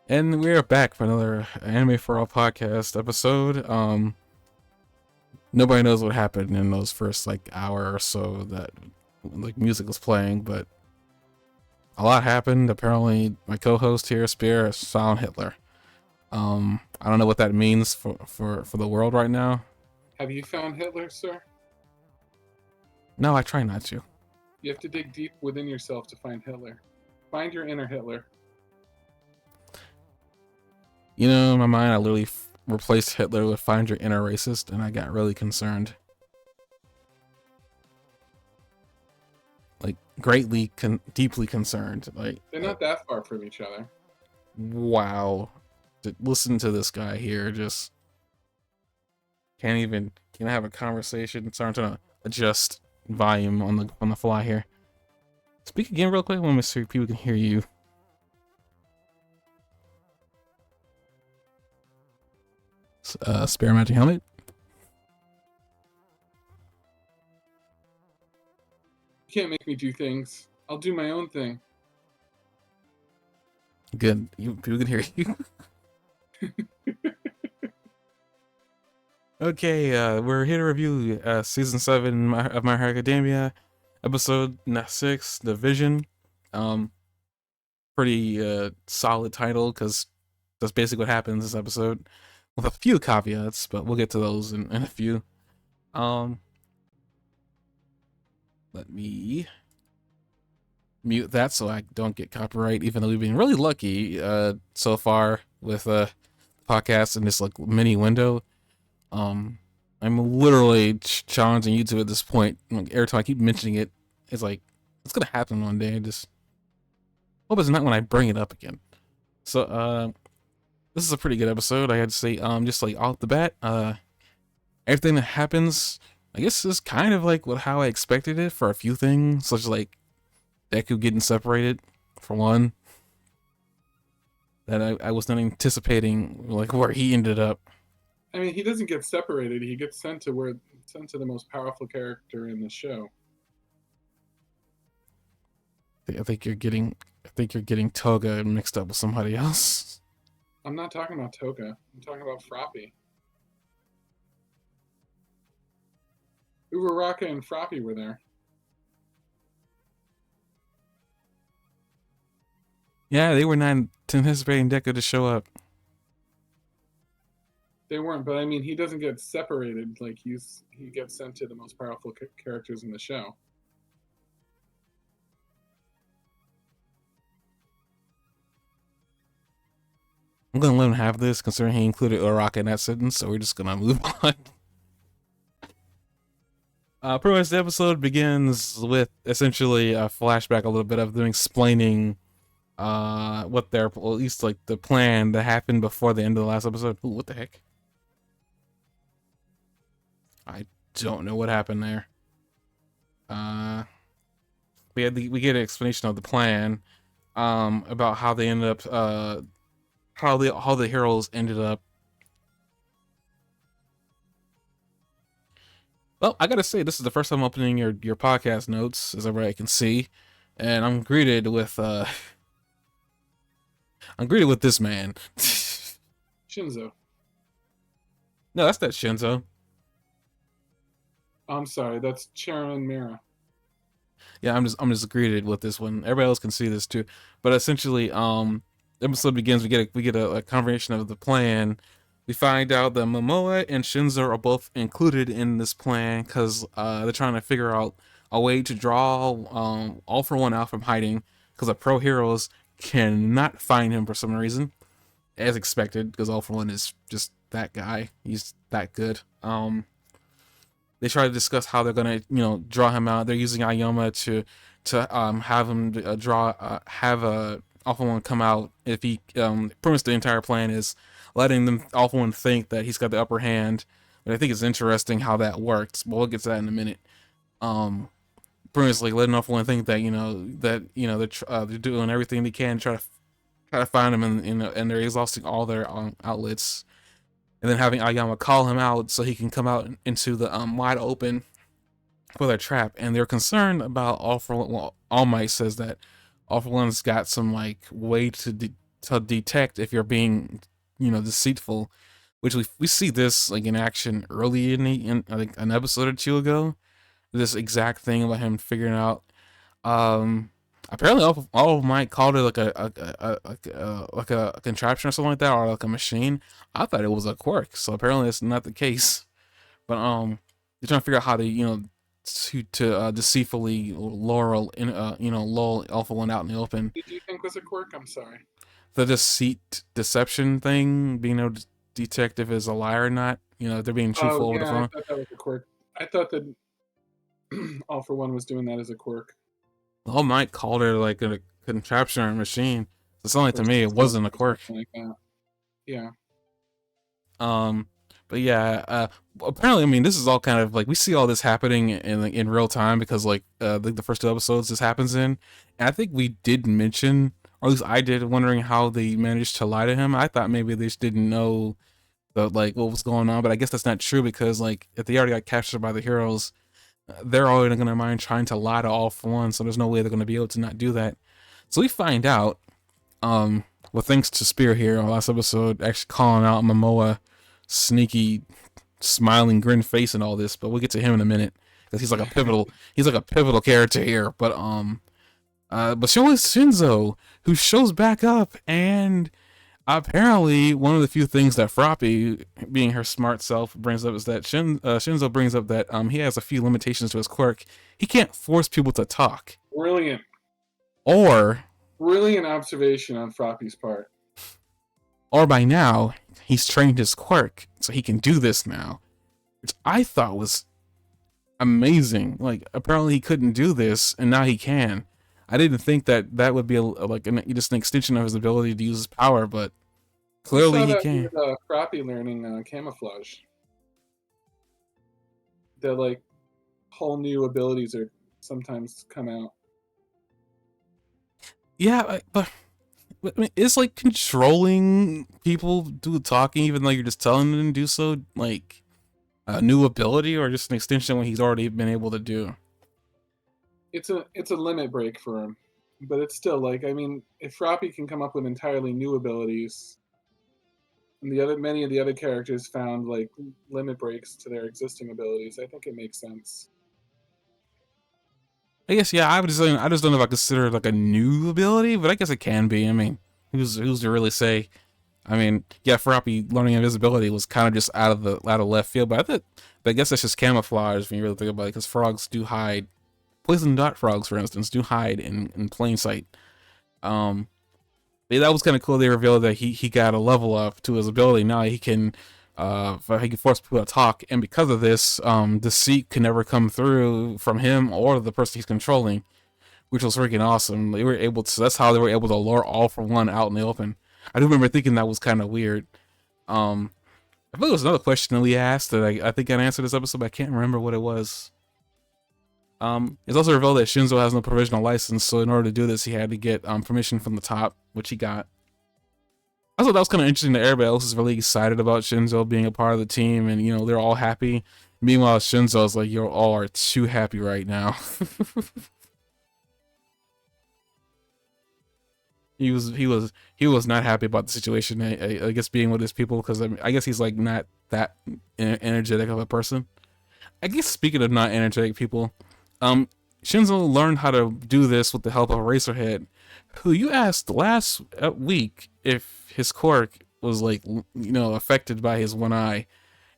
And we're back for another Anime4ALL podcast episode. Nobody knows what happened in those first like hour or so that like music was playing, but a lot happened. Apparently, my co-host here, Spear, found Hitler. I don't know what that means for the world right now. Have you found Hitler, sir? No, I try not to. You have to dig deep within yourself to find Hitler. Find your inner Hitler. You know, in my mind, I literally replaced Hitler with "Find Your Inner Racist," and I got really concerned. Like greatly, deeply concerned. Like They're not that far from each other. wow. Listen to this guy here. Just can't have a conversation. Sorry, I'm trying to adjust volume on the fly here. Speak again real quick. I want to make sure people can hear you. Spare magic helmet. You can't make me do things. I'll do my own thing. Good. People can hear you. Okay, we're here to review season 7 of My Hero Academia, episode 6, Division. Pretty solid title because that's basically what happens this episode, with a few caveats, but we'll get to those in a few. Let me mute that so I don't get copyright, even though we've been really lucky so far with podcasts in this like mini window. I'm literally challenging YouTube at this point. Like, every time I keep mentioning it, it's like it's gonna happen one day. Just hope it's not when I bring it up again. So this is a pretty good episode, I had to say. Just like off the bat, everything that happens, I guess, is kind of like how I expected it for a few things, such as like Deku getting separated, for one. That I was not anticipating, like where he ended up. I mean, he doesn't get separated. He gets sent to the most powerful character in the show. I think you're getting Toga mixed up with somebody else. I'm not talking about Toga. I'm talking about Froppy. Uraraka and Froppy were there. Yeah, they were not anticipating Deku to show up. They weren't, but I mean, he doesn't get separated. Like he gets sent to the most powerful characters in the show. I'm gonna let him have this, considering he included Uraraka in that sentence, so we're just gonna move on. Pretty much the episode begins with essentially a flashback, a little bit of them explaining what their, well, at least like the plan that happened before the end of the last episode. Ooh, what the heck? I don't know what happened there. We get an explanation of the plan, about how they ended up, how the heroes ended up. Well, I gotta say, this is the first time I'm opening your podcast notes, as everybody can see, and I'm greeted with this man. Shinzo. No, that's not Shinzo. I'm sorry, that's Chairman Mira. Yeah, I'm just greeted with this one. Everybody else can see this too. But essentially, the episode begins. We get a confirmation of the plan. We find out that Momoa and Shinzo are both included in this plan because they're trying to figure out a way to draw All For One out from hiding, because the pro heroes cannot find him for some reason, as expected, because All For One is just that guy. He's that good. They try to discuss how they're gonna, draw him out. They're using Ayama to have him have a All For One come out. If he pretty much the entire plan is letting them All For One think that he's got the upper hand. But I think it's interesting how that works. But we'll get to that in a minute. Pretty much like letting All For One think that they're doing everything they can to try to find him, and they're exhausting all their outlets. And then having Ayama call him out so he can come out into the wide open for their trap. And they're concerned about All For One. Well, All Might says that All For One's got some like way to to detect if you're being, deceitful. Which we see this like in action early in I think an episode or two ago. This exact thing about him figuring out. Um, Apparently all of Mike called it like a contraption or something like that, or like a machine. I thought it was a quirk, so apparently it's not the case. But they're trying to figure out how to deceitfully lull Alpha One out in the open. Did you think was a quirk? I'm sorry. The deception thing, being able to detect if it's a lie or not. If they're being Oh truthful over the yeah, I phone. thought that was a quirk. I thought that All for One was doing that as a quirk All Might called it like a contraption or a machine. So it's only or to me it system wasn't a or quirk. something like that. Yeah. Um, but yeah, apparently, I mean, this is all kind of like we see all this happening in real time because like the first two episodes this happens in, and I think we did mention, or at least I did, wondering how they managed to lie to him. I thought maybe they just didn't know like what was going on, but I guess that's not true because like if they already got captured by the heroes, they're already gonna mind trying to lie to All for One, so there's no way they're gonna be able to not do that. So we find out, well, thanks to Spear here, our last episode, actually calling out Momoa sneaky smiling grin face and all this, but we'll get to him in a minute because he's like a pivotal character here. But she only Shinzo, who shows back up, and apparently one of the few things that Froppy, being her smart self, brings up is that Shinzo brings up that he has a few limitations to his quirk. He can't force people to talk, Brilliant. or Brilliant observation on Froppy's part. by now he's trained his quirk so he can do this now, which I thought was amazing. Like apparently he couldn't do this, and now he can. I didn't think that that would be just an extension of his ability to use his power, but We clearly saw he that can. with Froppy learning camouflage. That like whole new abilities are sometimes come out. Yeah, but I mean, it's like controlling people do the talking, even though you're just telling them to do so. Like a new ability, or just an extension of what he's already been able to do. It's a limit break for him, but it's still like I mean, if Froppy can come up with entirely new abilities, and the other many of the other characters found like limit breaks to their existing abilities, I think it makes sense. I guess yeah. I just don't know if I consider it like a new ability, but I guess it can be. I mean, who's to really say? I mean, yeah, Froppy learning invisibility was kind of just out of left field, but I guess that's just camouflage when you really think about it, because frogs do hide. Poison dot frogs, for instance, do hide in plain sight. Um, but yeah, that was kind of cool. They revealed that he got a level up to his ability. Now he can force people to talk, and because of this, deceit can never come through from him or the person he's controlling, which was freaking awesome. They were able to. That's how they were able to lure All for One out in the open. I do remember thinking that was kind of weird. Um, I think there was another question that we asked that I think I answered this episode, but I can't remember what it was. It's also revealed that Shinzo has no provisional license, so in order to do this, he had to get permission from the top, which he got. I thought that was kind of interesting that everybody else is really excited about Shinzo being a part of the team, and they're all happy. Meanwhile, Shinzo's like, "You all are too happy right now." he was not happy about the situation. I guess being with his people, because I guess he's like not that energetic of a person. I guess speaking of not energetic people, um, Shinzo learned how to do this with the help of Eraserhead, who you asked last week if his quirk was like affected by his one eye,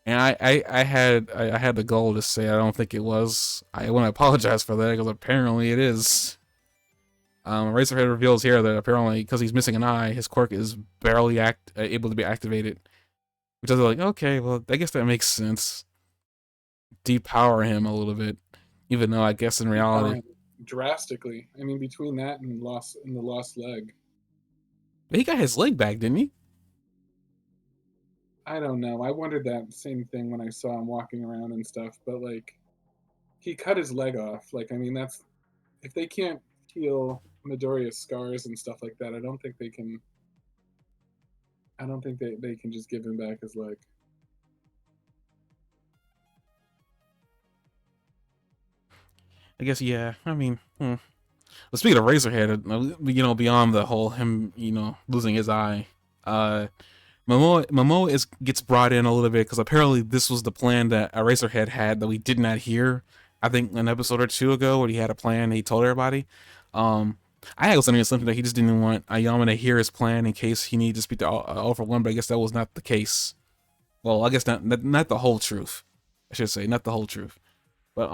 and I had the goal to say I don't think it was. I want to apologize for that because apparently it is. Eraserhead reveals here that apparently because he's missing an eye, his quirk is barely able to be activated. Which I was like, okay, well, I guess that makes sense. Depower him a little bit, even though I guess in reality, Empowering drastically. I mean, between that and the lost leg, but he got his leg back, didn't he? I don't know. I wondered that same thing when I saw him walking around and stuff. But like, he cut his leg off. Like, I mean, that's if they can't heal Midoriya's scars and stuff like that. I don't think they can. I don't think they can just give him back his leg. I guess yeah. I mean, But speaking of Razorhead, beyond the whole him, losing his eye, uh, Momoa gets brought in a little bit because apparently this was the plan that Eraserhead had that we did not hear. I think an episode or two ago, where he had a plan, he told everybody. Um, I had something that he just didn't want Ayama to hear his plan in case he needed to speak to All for One, but I guess that was not the case. Well, I guess not the whole truth. I should say not the whole truth. But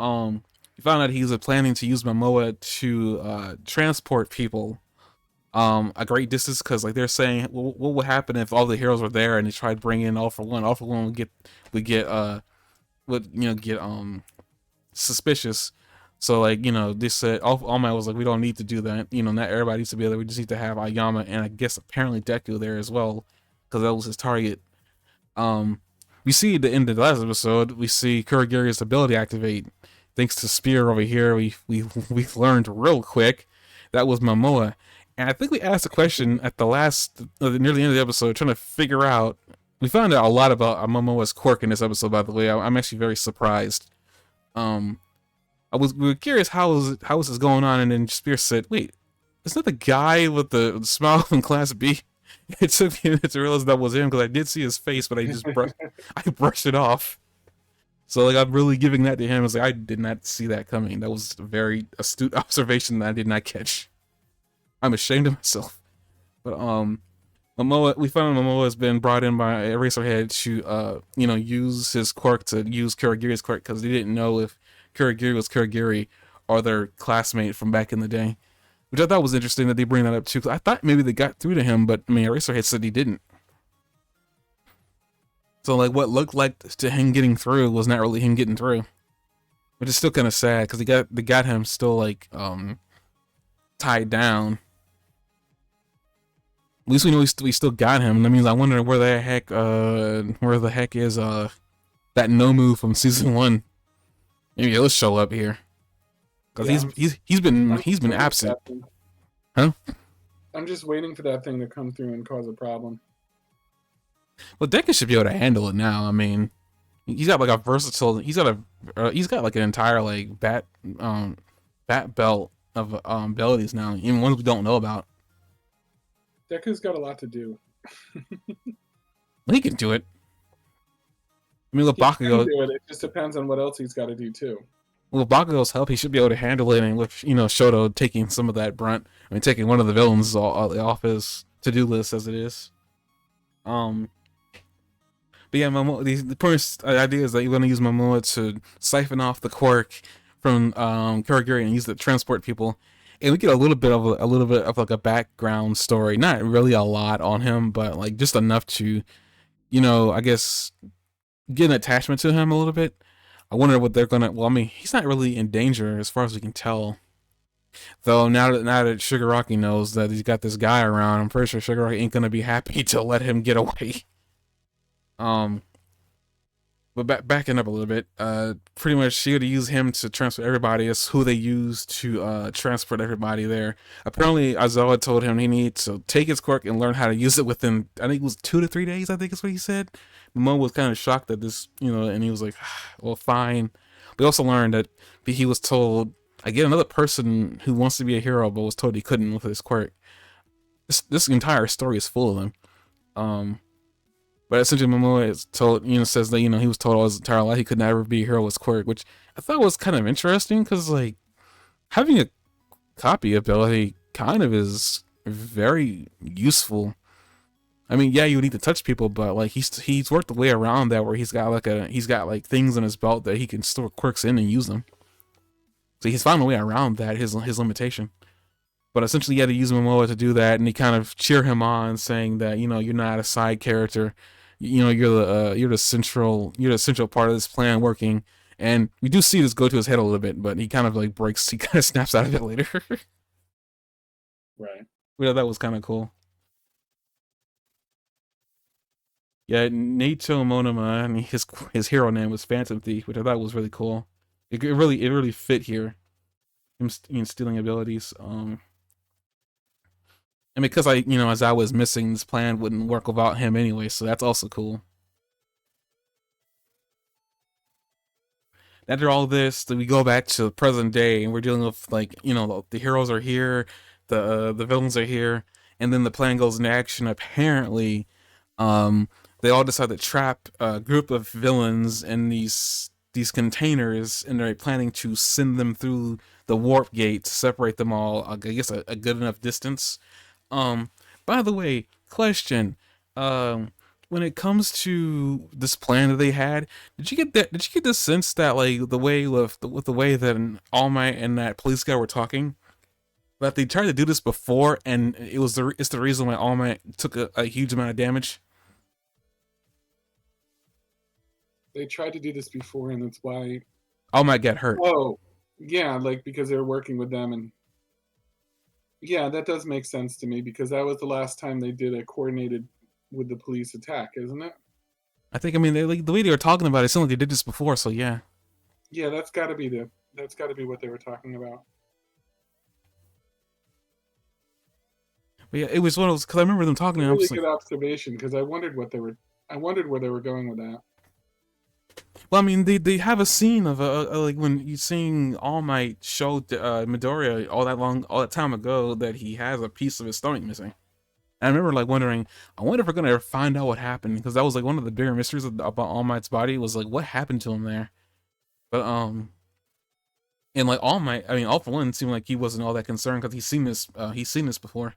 he found out he was planning to use Momoa to transport people a great distance because like they're saying what would happen if all the heroes were there and they tried bringing in All for One would get suspicious. So like they said All Might was like, we don't need to do that, not everybody needs to be there, we just need to have Ayama and I guess apparently Deku there as well because that was his target. um we see at the end of the last episode, we see Kurogiri's ability activate thanks to Spear over here. We learned real quick that was Momoa. And I think we asked a question at the near the end of the episode, trying to figure out. We found out a lot about Momoa's quirk in this episode. By the way, I'm actually very surprised. Um, we were curious how was this going on, and then Spear said, "Wait, isn't that the guy with the smile in Class B?" It took me a minute to realize that was him because I did see his face, but I brushed it off. So like I'm really giving that to him. It's like I did not see that coming. That was a very astute observation that I did not catch. I'm ashamed of myself. But Momoa, we found Momoa has been brought in by Eraserhead to use his quirk to use Kurogiri's quirk because they didn't know if Kurogiri was Kurogiri or their classmate from back in the day. Which I thought was interesting that they bring that up too. Cause I thought maybe they got through to him, but I mean Eraserhead said he didn't. So like what looked like to him getting through was not really him getting through. Which is still kind of sad because they got him still like tied down. At least we know we still got him. That means I wonder where the heck is that Nomu from season 1. Maybe he'll show up here because Yeah, he's been waiting for absent, that thing. huh? I'm just waiting for that thing to come through and cause a problem. Well, Deku should be able to handle it now. I mean, he's got like a versatile. He's got like an entire like bat belt of abilities now, even ones we don't know about. Deku's got a lot to do. He can do it. I mean, with He can Bakugo, do it. It just depends on what else he's got to do too. with Bakugo's help, he should be able to handle it. And with Shoto taking some of that brunt, I mean, taking one of the villains off his to-do list as it is. But yeah, the first idea is that you're going to use Momoa to siphon off the quirk from Kurogiri and use it to transport people. And we get a little bit of like a background story, not really a lot on him, but like just enough to, I guess get an attachment to him a little bit. I wonder what they're gonna. Well, I mean, he's not really in danger as far as we can tell. Though now that Shigaraki knows that he's got this guy around, I'm pretty sure Shigaraki ain't gonna be happy to let him get away. Um, but backing up a little bit, pretty much she would use him to transfer everybody. It's who they use to transport everybody there. Apparently, Aizawa told him he needs to take his quirk and learn how to use it within, I think it was 2 to 3 days, I think is what he said. Momo was kind of shocked at this, and he was like, well, fine. We also learned that he was told, I get another person who wants to be a hero, but was told he couldn't with his quirk. This entire story is full of them. But essentially, Momoa is told, says that he was told all his entire life he could never be a hero with quirk, which I thought was kind of interesting because like having a copy ability kind of is very useful. I mean, yeah, you need to touch people, but like he's worked the way around that where he's got like things in his belt that he can store quirks in and use them. So he's found a way around that his limitation. But essentially, you had to use Momoa to do that, and he kind of cheer him on, saying that you're not a side character, you're the central part of this plan working. And we do see this go to his head a little bit, but he kind of like breaks, he kind of snaps out of it later. Right. Yeah, that was kind of cool. Yeah, Naito Monoma, and his hero name was Phantom Thief, which I thought was really cool. It really fit here. Him stealing abilities. And because as I was missing, this plan wouldn't work without him anyway, so that's also cool. After all this, then we go back to the present day, and we're dealing with like the heroes are here, the villains are here, and then the plan goes into action. Apparently, um, they all decide to trap a group of villains in these containers, and they're planning to send them through the warp gate to separate them all. I guess a good enough distance. Um, by the way, question. Um, when it comes to this plan that they had, did you get that? Did you get the sense that like the way with the way that All Might and that police guy were talking, that they tried to do this before, and it's the reason why All Might took a huge amount of damage. They tried to do this before, and that's why. All Might got hurt. Oh, yeah, like because they're working with them, and yeah, that does make sense to me because that was the last time they did a coordinated with the police attack, isn't it? I think I mean like the way they were talking about it, it seemed like they did this before. So yeah, Yeah, that's got to be what they were talking about. but yeah, it was one of those because I remember them talking, A and I really was like, good observation because I wondered where they were going with that. well, I mean, they have a scene of like when you seeing All Might show Midoriya all that time ago that he has a piece of his stomach missing. And I remember like wondering, I wonder if we're gonna ever find out what happened because that was like one of the bigger mysteries about All Might's body was like what happened to him there. But and like All Might, I mean, All for One seemed like he wasn't all that concerned because he's seen this before.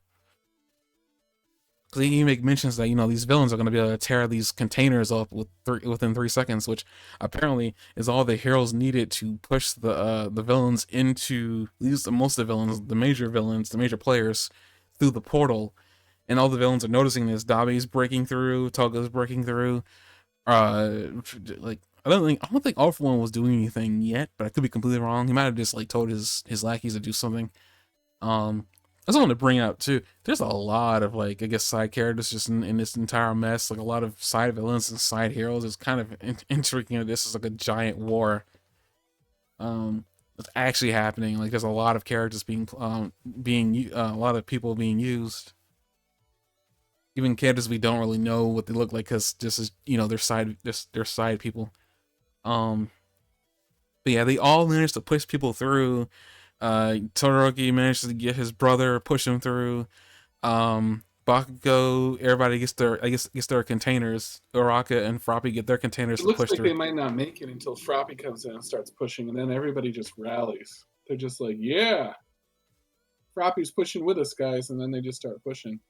Because he make mentions that these villains are going to be able to tear these containers up within 3 seconds, which apparently is all the heroes needed to push the villains into at least most of the villains, the major players through the portal. And all the villains are noticing this. Dabi's breaking through, Toga's breaking through. Like I don't think All for One was doing anything yet, but I could be completely wrong. He might have just like told his lackeys to do something. I just want to bring out too. There's a lot of like I guess side characters just in this entire mess. Like a lot of side villains and side heroes. It's kind of intriguing that this is like a giant war. That's actually happening. Like there's a lot of characters a lot of people being used. Even characters we don't really know what they look like because this is their side people. Um, but yeah, they all managed to push people through. Todoroki managed to get his brother, push him through. Bakugo, everybody gets their containers. Uraka and Froppy get their containers It to looks push like through. they might not make it until Froppy comes in and starts pushing, and then everybody just rallies. They're just like, "Yeah, Froppy's pushing with us, guys," and then they just start pushing.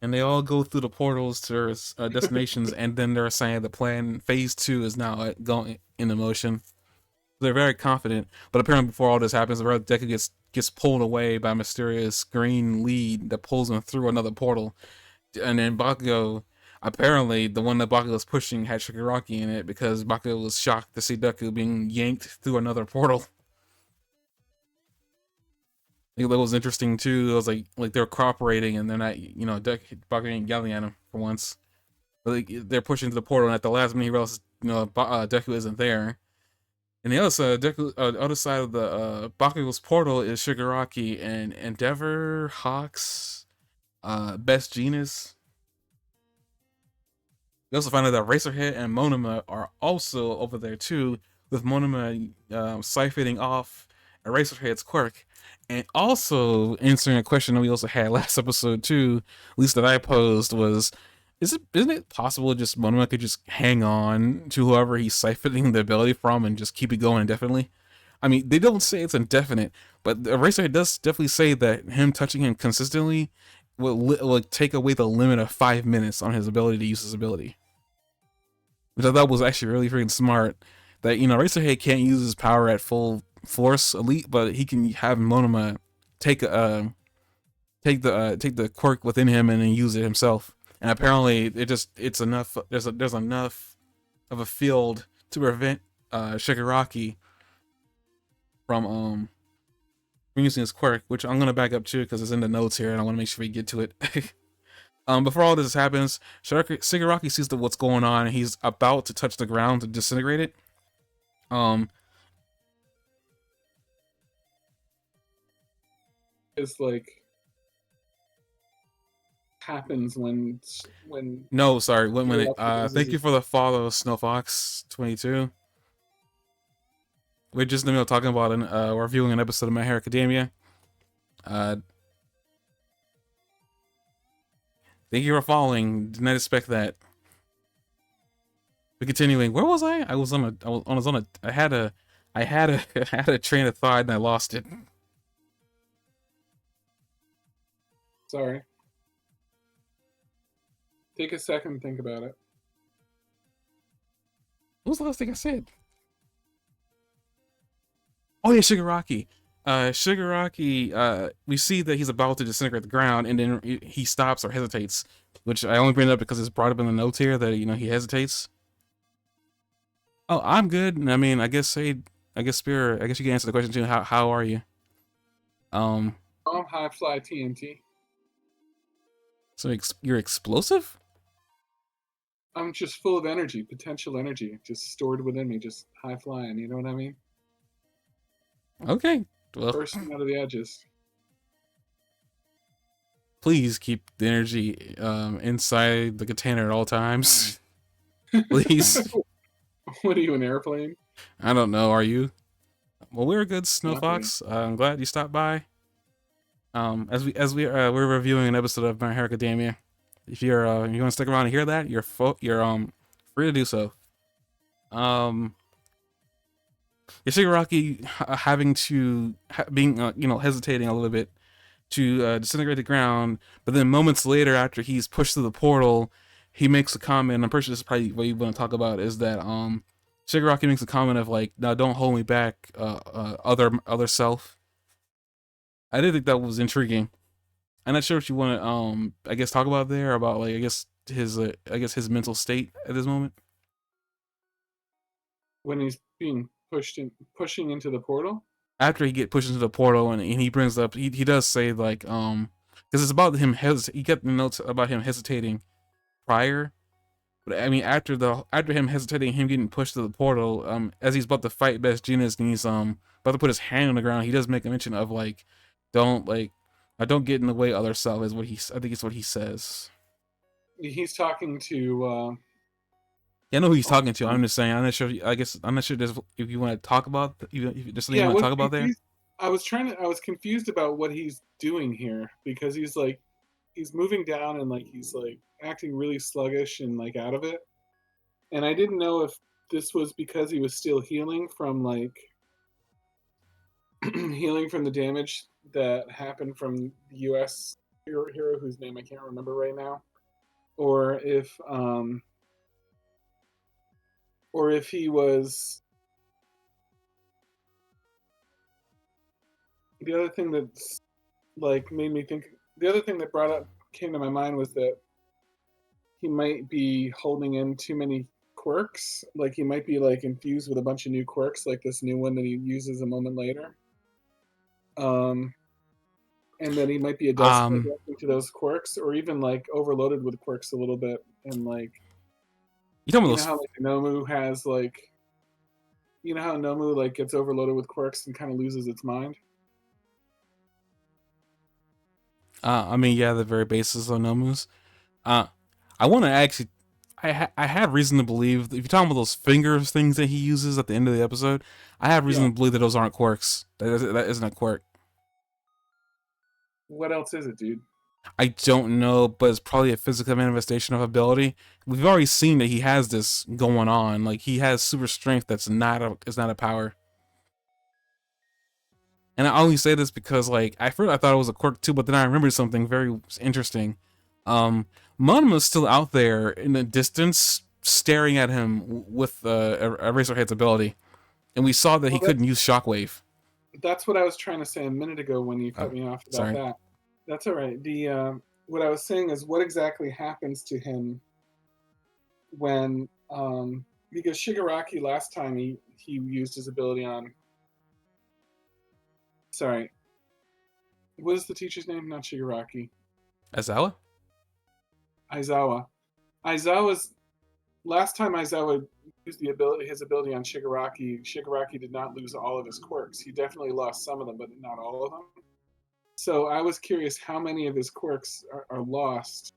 And they all go through the portals to their destinations, and then they're saying the plan phase 2 is now going into motion. They're very confident, but apparently before all this happens, the Red Deku gets pulled away by a mysterious green lead that pulls him through another portal. And then Bakugo, apparently the one that Bakugo was pushing had Shigaraki in it because Bakugo was shocked to see Deku being yanked through another portal. I think that was interesting too. It was like they're cooperating and they're not, Bakugo ain't yelling at him for once. But they're pushing to the portal, and at the last minute, he realizes, Deku isn't there. And the other side of the Bakugo's portal is Shigaraki and Endeavor, Hawks, Best Genius. We also find out that Racerhead and Monoma are also over there too, with Monoma siphoning off Eraserhead's quirk, and also answering a question that we also had last episode too, at least that I posed was, isn't it possible just Monoma could just hang on to whoever he's siphoning the ability from and just keep it going indefinitely? I mean, they don't say it's indefinite, but Eraserhead does definitely say that him touching him consistently will take away the limit of 5 minutes on his ability to use his ability, which I thought was actually really freaking smart. That Racerhead can't use his power at full force elite, but he can have Monoma take take the quirk within him and then use it himself. And apparently, it's enough. There's enough of a field to prevent Shigaraki from using his quirk, which I'm gonna back up to because it's in the notes here, and I want to make sure we get to it. Before all this happens, Shigaraki sees what's going on, and he's about to touch the ground to disintegrate it. Um, It's like happens when No, sorry, one minute. Shigaraki loses Thank you his. for the follow, Snowfox22. We're just in the middle of talking about reviewing an episode of My Hero Academia. Uh, Thank you for following. Did not expect that. But continuing, where was I? I was on a, I had a, I had a train of thought and I lost it. Sorry. Take a second, think about it. What was the last thing I said? Oh yeah, Shigaraki. Shigaraki, we see that he's about to disintegrate the ground, and then he stops or hesitates, which I only bring up because it's brought up in the notes here that he hesitates. Oh, I'm good. I mean, I guess Spear, I guess you can answer the question too. How are you? Um, High fly TNT. so you're explosive? I'm just full of energy, potential energy, just stored within me, just high flying. You know what I mean? Okay. Well, Bursting out of the edges. please keep the energy inside the container at all times. Please. What are you, an airplane? I don't know. Are you? Well, we're good, Snow Nothing. Fox. I'm glad you stopped by. We're reviewing an episode of My Hero Academia. If you want to stick around and hear that, you're free to do so. Um, Yoshigaraki having to being hesitating a little bit to disintegrate the ground, but then moments later, after he's pushed through the portal, he makes a comment. I'm pretty sure this is probably what you want to talk about. Is that Shigaraki makes a comment of like, "No, don't hold me back, other self." I did think that was intriguing. I'm not sure what you want to I guess talk about there about like I guess his mental state at this moment When he's being pushing into the portal. after he get pushed into the portal, and he brings up he does say like because it's about him he got the notes about him hesitating prior, but I mean after him hesitating, him getting pushed to the portal, as he's about to fight Best Genius and he's about to put his hand on the ground, he does make a mention of like, don't like, I don't get in the way of other self is what I think it's what he says. He's talking to. Yeah, I know who he's talking to. Um, I'm just saying. I'm not sure. I guess I'm not sure if you want to talk about. If there's something you yeah, want to what's talk about there. confused? I was confused about what he's doing here because he's like, he's moving down and like he's like acting really sluggish and like out of it. And I didn't know if this was because he was still healing from like healing from the damage that happened from the U.S. hero whose name I can't remember right now, or if he was. The other thing that's like made me think. The other thing that brought up came to my mind was that he might be holding in too many quirks. Like he might be like infused with a bunch of new quirks, like this new one that he uses a moment later. Um, and then he might be Um, adjusting to those quirks, or even like overloaded with quirks a little bit. And like, you talking you about know those? how like Nomu has like, you know how Nomu like gets overloaded with quirks and kind of loses its mind. I mean, yeah, the very basis of Nomus. Uh, I want to actually. I have reason to believe if you're talking about those fingers things that he uses at the end of the episode, I have reason Yeah. to believe that those aren't quirks. That isn't a quirk. What else is it, dude? I don't know, but it's probably a physical manifestation of ability. We've already seen that he has this going on. Like he has super strength that's not a power. And I only say this because like I first I thought it was a quirk too, but then I remembered something very interesting. Um, Monma's still out there in the distance, staring at him with Eraserhead's ability, and we saw that he Well, couldn't use Shockwave. that's what I was trying to say a minute ago when you cut Oh, me off about sorry. that. That's all right. The what I was saying is what exactly happens to him when because Shigaraki last time he used his ability on. Sorry, what is the teacher's name? Not Shigaraki. Azawa? Aizawa. Aizawa's last time Aizawa used his ability on Shigaraki. Shigaraki did not lose all of his quirks. He definitely lost some of them, but not all of them. So I was curious how many of his quirks are lost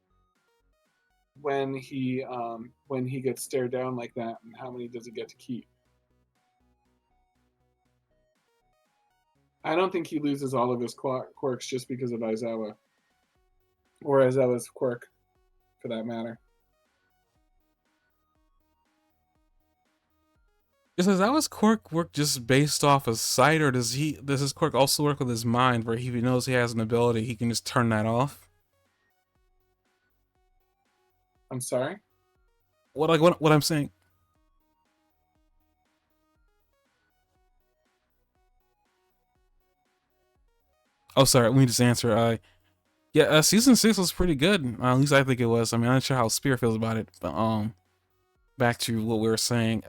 when he gets stared down like that, and how many does he get to keep? I don't think he loses all of his quirks just because of Aizawa, or Aizawa's quirk, for that matter. Does his quirk work just based off of sight, or does his quirk also work with his mind, where if he knows he has an ability, he can just turn that off? I'm sorry. What I'm saying? Oh, sorry. Let me just answer. Yeah, season 6 was pretty good. At least I think it was. I mean, I'm not sure how Spear feels about it, but back to what we were saying.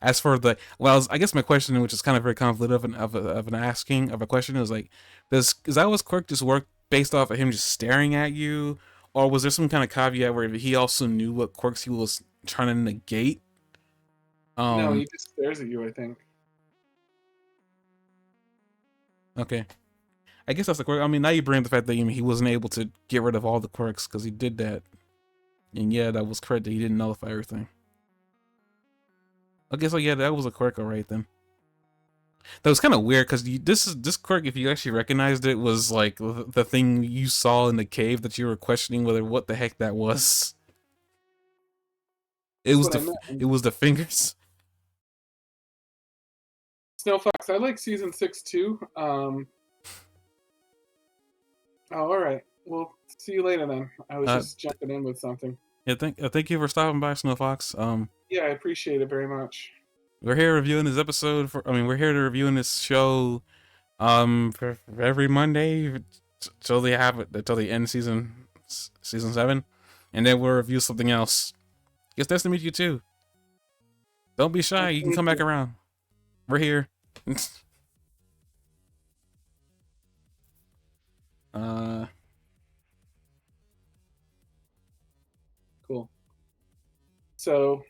As for the I guess my question, which is kind of very convoluted of an asking of a question, is like, is that was quirk just work based off of him just staring at you, or was there some kind of caveat where he also knew what quirks he was trying to negate? No, Um, he just stares at you, I think. okay, I guess that's the quirk. I mean, now you bring up the fact that he wasn't able to get rid of all the quirks because he did that, and yeah, that was correct that he didn't nullify everything. I guess, yeah, that was a quirk, alright then. That was kind of weird because this quirk, if you actually recognized it, was like the thing you saw in the cave that you were questioning whether what the heck that was. It That's was what I meant. it was the fingers. Snow Fox, I like season 6 too. Oh, all right. Well, see you later then. I was Uh, just jumping in with something. yeah, thank you for stopping by, Snow Fox. Yeah, I appreciate it very much. We're here reviewing this episode for. I mean, we're here to reviewing this show. For every Monday till they have it until the end season 7, and then we'll review something else. It's nice to meet you too. Don't be shy. Nice You to can meet come back you. around. We're here. uh, Cool. So,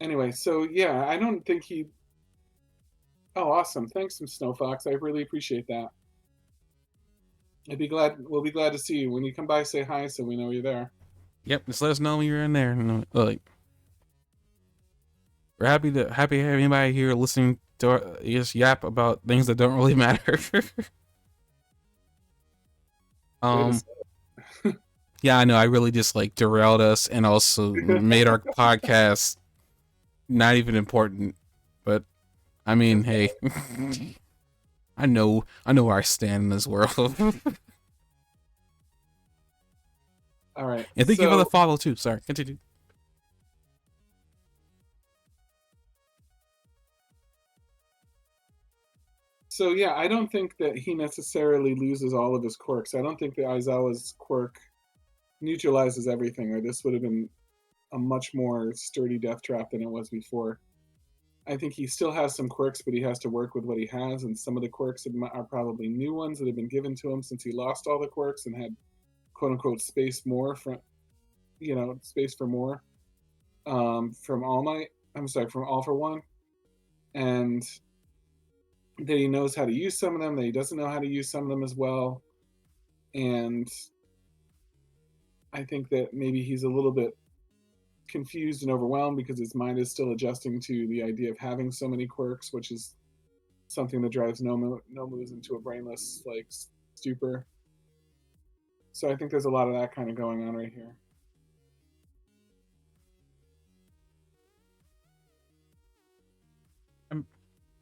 anyway, so yeah, I don't think he. Oh, awesome! Thanks, Snow Fox. I really appreciate that. I'd be glad. We'll be glad to see you when you come by. Say hi, so we know you're there. yep. Just let us know when you're in there. Like, we're happy to have anybody here listening to just yap about things that don't really matter. Way to um. say Yeah, I know. I really just like derailed us and also it. made our podcast not even important. But I mean, That's hey, I know where I stand in this world. all right. And thank you for the follow too. Sorry, continue. So yeah, I don't think that he necessarily loses all of his quirks. I don't think that Aizawa's quirk neutralizes everything, or this would have been a much more sturdy death trap than it was before. I think he still has some quirks, but he has to work with what he has, and some of the quirks are probably new ones that have been given to him since he lost all the quirks and had quote unquote space more from space for more from All Might. I'm sorry, from All for One, and that he knows how to use some of them, that he doesn't know how to use some of them as well, and I think that maybe he's a little bit confused and overwhelmed because his mind is still adjusting to the idea of having so many quirks, which is something that drives Nomu's into a brainless like stupor. So I think there's a lot of that kind of going on right here.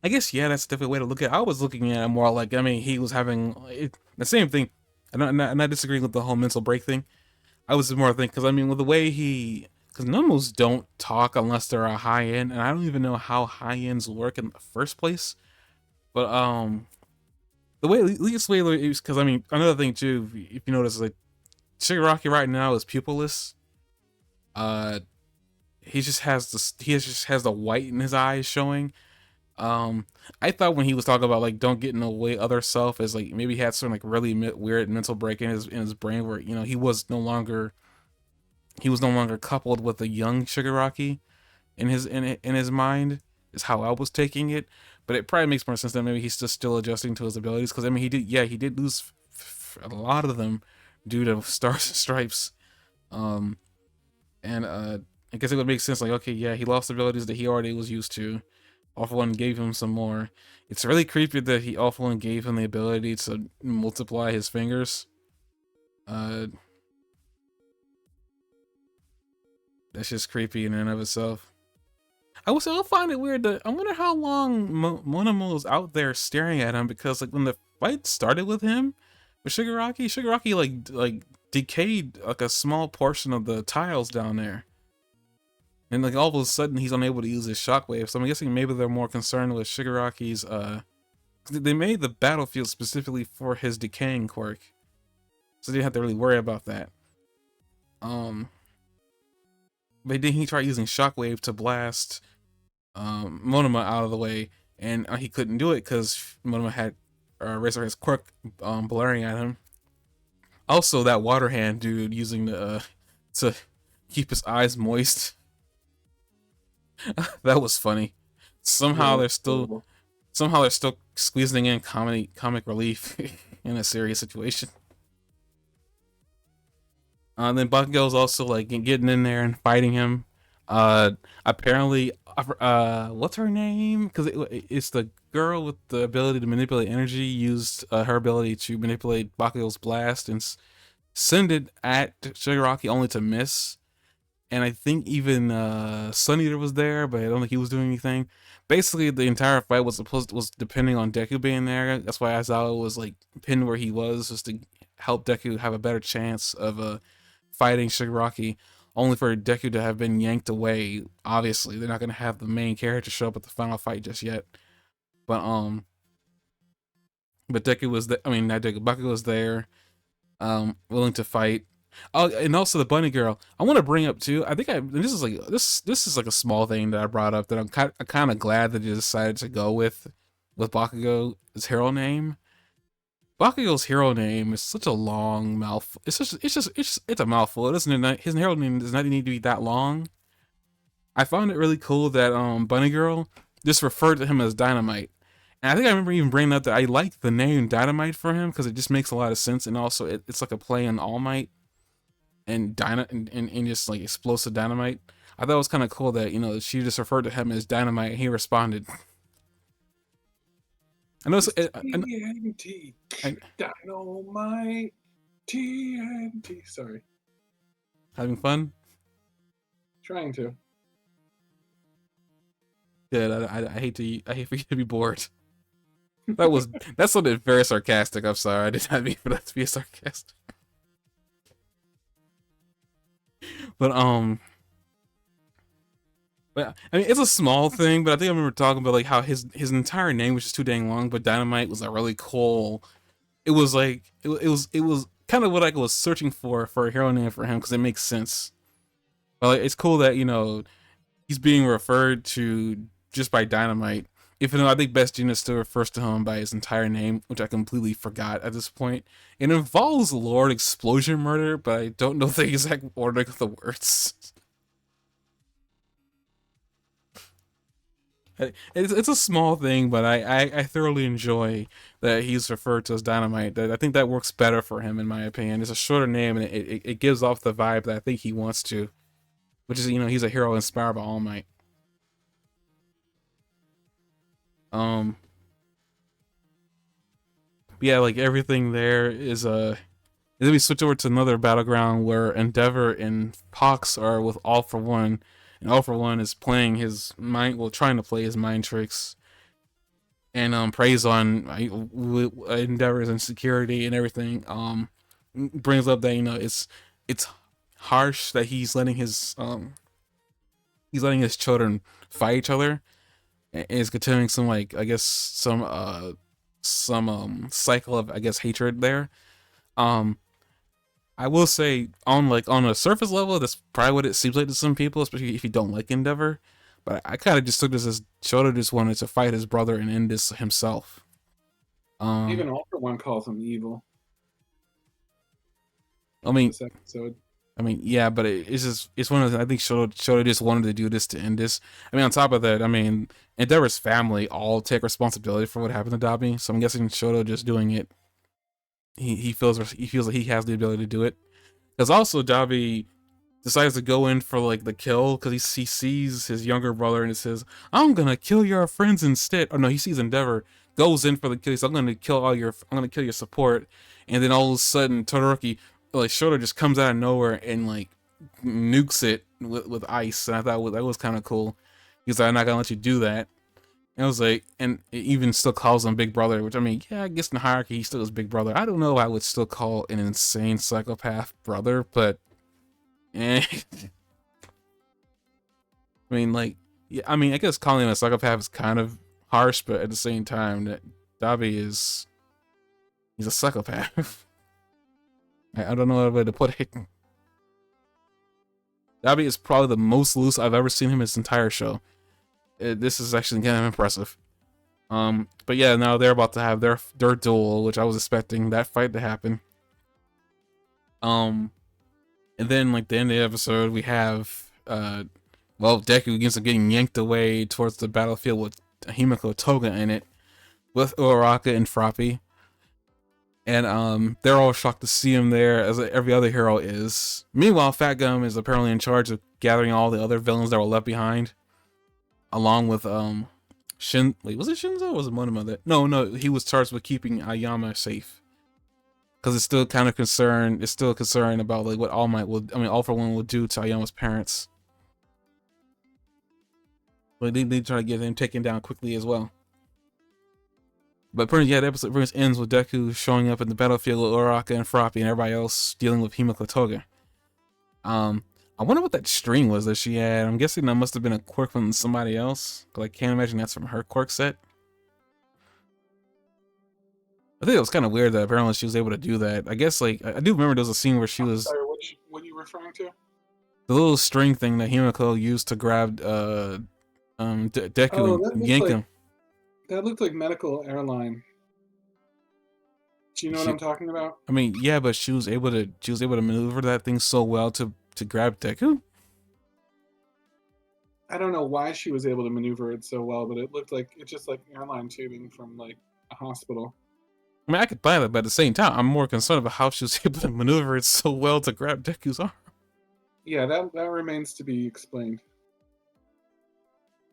I guess yeah, that's a different way to look at it. I was looking at it more like, I mean, he was having the same thing. I'm not disagreeing with the whole mental break thing. I was more thinking because I mean, with the way because numbers don't talk unless they're a high end, and I don't even know how high ends work in the first place. But the way least way is because I mean, another thing too, if you notice, like Shigaraki right now is pupilless. Uh, he just has the white in his eyes showing. I thought when he was talking about like don't get in the way other self as like maybe he had some like really weird mental break in his brain where he was no longer coupled with a young Shigaraki in his mind is how I was taking it. But it probably makes more sense that maybe he's just still adjusting to his abilities. Because I mean, he did lose a lot of them due to Stars and Stripes. Um, and I guess it would make sense. Like, okay, yeah, he lost abilities that he already was used to. All for One gave him some more. It's really creepy that he All for One gave him the ability to multiply his fingers. Uh, that's just creepy in and of itself. I will say I'll find it weird that I wonder how long Monoma was out there staring at him, because like when the fight started with him with Shigaraki like decayed like a small portion of the tiles down there. And like all of a sudden he's unable to use his shockwave. So I'm guessing maybe they're more concerned with Shigaraki's they made the battlefield specifically for his decaying quirk. So they didn't have to really worry about that. But then he tried using shockwave to blast Monoma out of the way, and he couldn't do it because Monoma had Razorhead's quirk blaring at him. Also, that water hand dude using the to keep his eyes moist. That was funny. Somehow Yeah, they're still horrible. squeezing in comic relief in a serious situation. Then Bakugo's also like getting in there and fighting him. Apparently, what's her name? Because it's the girl with the ability to manipulate energy. Used her ability to manipulate Bakugo's blast and send it at Shigaraki only to miss. And I think even Sun Eater was there, but I don't think he was doing anything. Basically, the entire fight was depending on Deku being there. That's why Aizawa was like pinned where he was, just to help Deku have a better chance of fighting Shigaraki. Only for Deku to have been yanked away. Obviously, they're not gonna have the main character show up at the final fight just yet. But Deku was I mean, not Deku. Bakugo was there, willing to fight. Oh, and also the bunny girl. I want to bring up too. I think this is like a small thing that I brought up that I'm kind of glad that they decided to go with Bakugo's hero name. Bakugo's hero name is such a long mouthful. It's a mouthful. It doesn't his hero name does not need to be that long. I found it really cool that Bunny Girl just referred to him as Dynamite. And I think I remember even bringing up that I like the name Dynamite for him because it just makes a lot of sense, and also it's like a play on All Might and just like explosive dynamite. I thought it was kind of cool that she just referred to him as Dynamite and he responded. I know it's, It's TNT, Dynamite, TNT. Sorry, having fun. trying to. Good. I hate for you to be bored. That sounded very sarcastic. I'm sorry. I did not mean for that to be sarcastic. But I mean, it's a small thing, but I think I remember talking about like how his entire name was just too dang long. But Dynamite was a really cool. It was like it was kind of what I was searching for a hero name for him because it makes sense. But like, it's cool that he's being referred to just by Dynamite. Even though I think Best Genius still refers to him by his entire name, which I completely forgot at this point. It involves Lord Explosion Murder, but I don't know the exact ordering of the words. It's a small thing, but I thoroughly enjoy that he's referred to as Dynamite. I think that works better for him, in my opinion. It's a shorter name, and it gives off the vibe that I think he wants to, which is he's a hero inspired by All Might. Um, yeah, like everything there is then we switch over to another battleground where Endeavor and Pox are with All for One, and All for One is playing his mind, well, trying to play his mind tricks, and preys on Endeavor's insecurity and everything. Brings up that it's harsh that he's letting his children fight each other, and is continuing some like I guess some cycle of I guess hatred there. Um, I will say on a surface level, that's probably what it seems like to some people, especially if you don't like Endeavor. But I kind of just took this as Shota just wanted to fight his brother and end this himself. Um, Even All for One calls him evil I mean, this episode. I mean, yeah, but it's just it's one of the, I think Shoto just wanted to do this to end this. I mean, on top of that, I mean, Endeavor's family all take responsibility for what happened to Dabi, so I'm guessing Shoto just doing it. He feels like he has the ability to do it. Because also Dabi decides to go in for like the kill because he sees his younger brother and it says, "I'm gonna kill your friends instead." Oh no, he sees Endeavor, goes in for the kill. He says, I'm gonna kill your support," and then all of a sudden Todoroki, like Shoto, just comes out of nowhere and like nukes it with ice. And I thought that was kind of cool. He's like, "I'm not gonna let you do that." And I was like, and it even still calls him Big Brother, which I mean, yeah, I guess in the hierarchy he still is Big Brother. I don't know if I would still call an insane psychopath brother, but eh. I mean, like, yeah, I mean, I guess calling him a psychopath is kind of harsh, but at the same time, that Dabi is he's a psychopath. I don't know what way to put it. Dabi is probably the most loose I've ever seen him in his entire show. This is actually kind of impressive. But yeah, now they're about to have their duel, which I was expecting that fight to happen. Um, and then like the end of the episode, we have well, Deku ends up getting yanked away towards the battlefield with Himiko Toga in it, with Uraraka and Froppy. And they're all shocked to see him there, as every other hero is. Meanwhile, Fat Gum is apparently in charge of gathering all the other villains that were left behind, along with Wait, was it Shinzo or was it Monoma that? No, he was charged with keeping Ayama safe. Because it's still kind of concerned. It's still a concern about like what All Might will. I mean, All for One will do to Ayama's parents. But they try to get him taken down quickly as well. But pretty yeah, the episode pretty much ends with Deku showing up in the battlefield with Uraraka and Froppy and everybody else dealing with Himiko Toga. I wonder what that string was that she had. I'm guessing that must have been a quirk from somebody else. Cause I can't imagine that's from her quirk set. I think it was kind of weird that apparently she was able to do that. I guess like I do remember there was a scene where she I'm was sorry, what are you referring to? the little string thing that Himiko used to grab Deku Oh, and yank him. that looked like medical airline. Do you know what She, I'm talking about? I mean, yeah, but she was able to maneuver that thing so well to grab Deku. I don't know why she was able to maneuver it so well, but it looked like it's just like airline tubing from like a hospital. I mean, I could buy that, but at the same time, I'm more concerned about how she was able to maneuver it so well to grab Deku's arm. Yeah, that remains to be explained.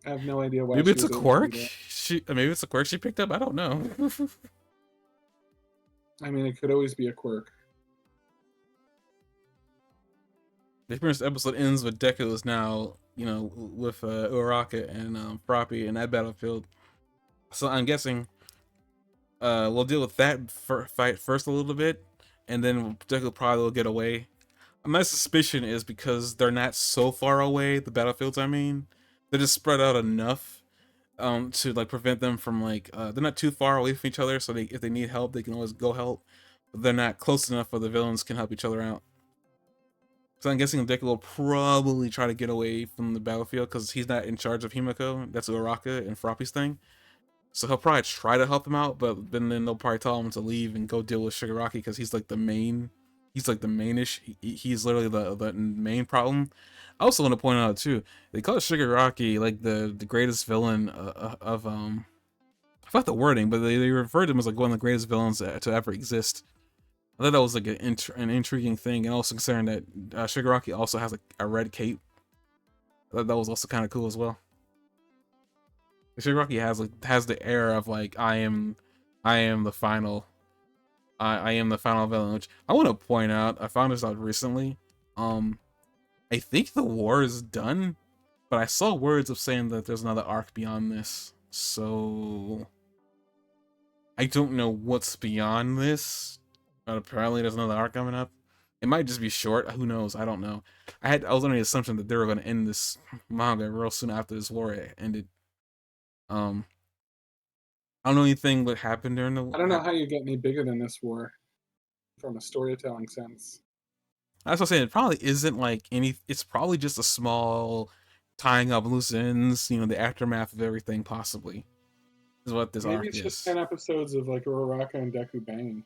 I have no idea why Maybe she it's a was able to do quirk. that. Maybe it's a quirk she picked up. I don't know. I mean, it could always be a quirk. The first episode ends with Deku is now, with Uraraka and Froppy in that battlefield. So I'm guessing we'll deal with that fight first a little bit, and then Deku probably will get away. My suspicion is because they're not so far away, the battlefields, I mean. They're just spread out enough to like prevent them from like they're not too far away from each other, so if they need help they can always go help, but they're not close enough where the villains can help each other out. So I'm guessing Deku will probably try to get away from the battlefield because he's not in charge of Himiko. That's Uraraka and Froppy's thing. So he'll probably try to help them out, but then they'll probably tell him to leave and go deal with Shigaraki because he's like the main. He's like the mainish. He's literally the main problem. I also want to point out too, they call Shigaraki like the greatest villain of I forgot the wording, but they referred to him as like one of the greatest villains to ever exist. I thought that was like an intriguing thing, and also considering that Shigaraki also has like a red cape. I thought that was also kind of cool as well. Shigaraki has the air of like I am the final I am the final villain, which I want to point out. I found this out recently. I think the war is done, but I saw words of saying that there's another arc beyond this. So I don't know what's beyond this, but apparently there's another arc coming up. It might just be short. Who knows? I don't know. I was under the assumption that they were going to end this manga real soon after this war ended. Um, I don't know anything what happened during the. I don't know how you get any bigger than this war from a storytelling sense. That's what I'm saying. It probably isn't like any. It's probably just a small tying up loose ends. The aftermath of everything. Possibly is what this Maybe arc it's just is. 10 episodes of like Uraraka and Deku banging.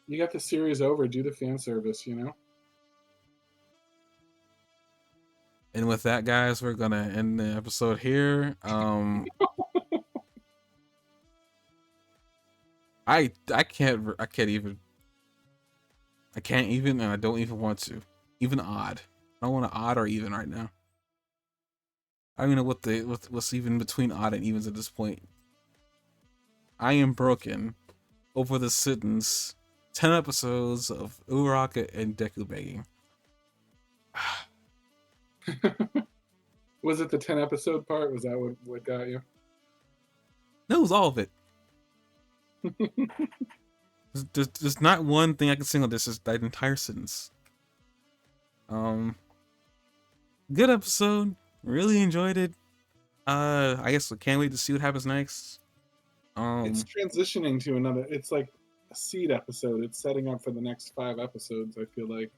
You got the series over. Do the fan service. You know. And with that, guys, we're gonna end the episode here. I can't even, and I don't even want to. Even odd. I don't want to odd or even right now. I don't even know what's even between odd and evens at this point. I am broken over the sentence 10 episodes of Uraraka and Deku begging. Was it the 10 episode part? Was that what got you? That was all of it. There's not one thing I can single. This is that entire sentence. Good episode. Really enjoyed it. I guess I can't wait to see what happens next. It's transitioning to another. It's like a seed episode. It's setting up for the next 5 episodes. I feel like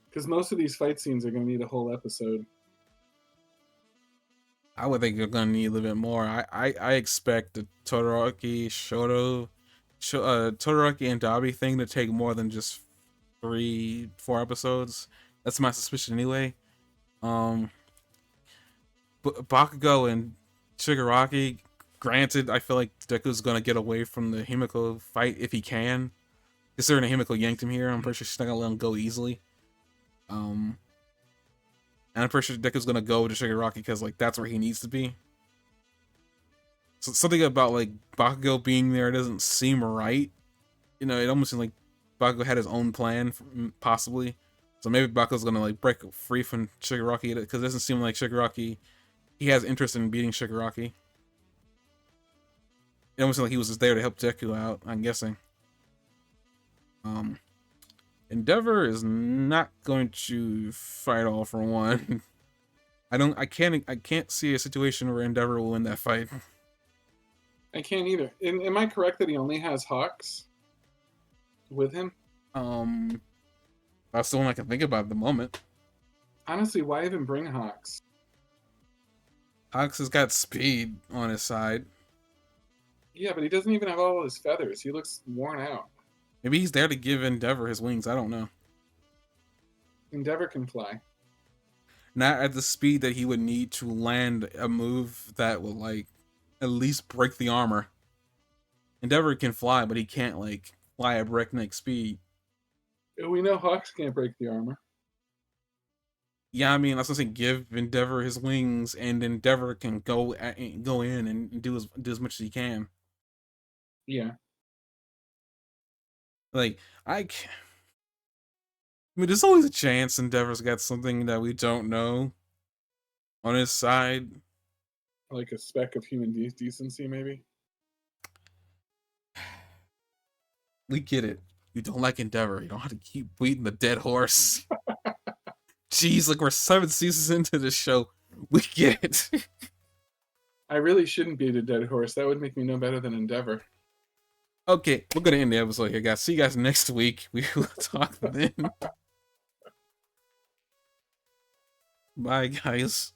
because most of these fight scenes are going to need a whole episode. I would think you're gonna need a little bit more. I expect the Todoroki and Dabi thing to take more than just 3-4 episodes. That's my suspicion anyway. Bakugo and Shigaraki. Granted, I feel like Deku's gonna get away from the Himiko fight if he can. Considering Himiko yanked him here, I'm pretty sure she's not gonna let him go easily. And I'm pretty sure Deku's gonna go to Shigaraki because like that's where he needs to be. So something about like Bakugo being there doesn't seem right. You know, it almost seems like Bakugo had his own plan, possibly. So maybe Bakugo's gonna like break free from Shigaraki because it doesn't seem like Shigaraki. He has interest in beating Shigaraki. It almost seemed like he was just there to help Deku out. I'm guessing. Endeavor is not going to fight all for one. I can't see a situation where Endeavor will win that fight. I can't either. Am I correct that he only has Hawks with him? That's the one I can think about at the moment. Honestly, why even bring Hawks? Hawks has got speed on his side. Yeah, but he doesn't even have all his feathers. He looks worn out. Maybe he's there to give Endeavor his wings. I don't know. Endeavor can fly. Not at the speed that he would need to land a move that will like at least break the armor. Endeavor can fly, but he can't like fly at breakneck speed. We know Hawks can't break the armor. Yeah, I mean, I was gonna say give Endeavor his wings, and Endeavor can go in and do as much as he can. Yeah. Like I mean, there's always a chance Endeavor's got something that we don't know on his side. Like a speck of human decency, maybe? We get it. You don't like Endeavor. You don't have to keep beating the dead horse. Jeez, like we're 7 seasons into this show. We get it. I really shouldn't beat a dead horse. That would make me no better than Endeavor. Okay, we're gonna end the episode here, guys. See you guys next week. We will talk then. Bye, guys.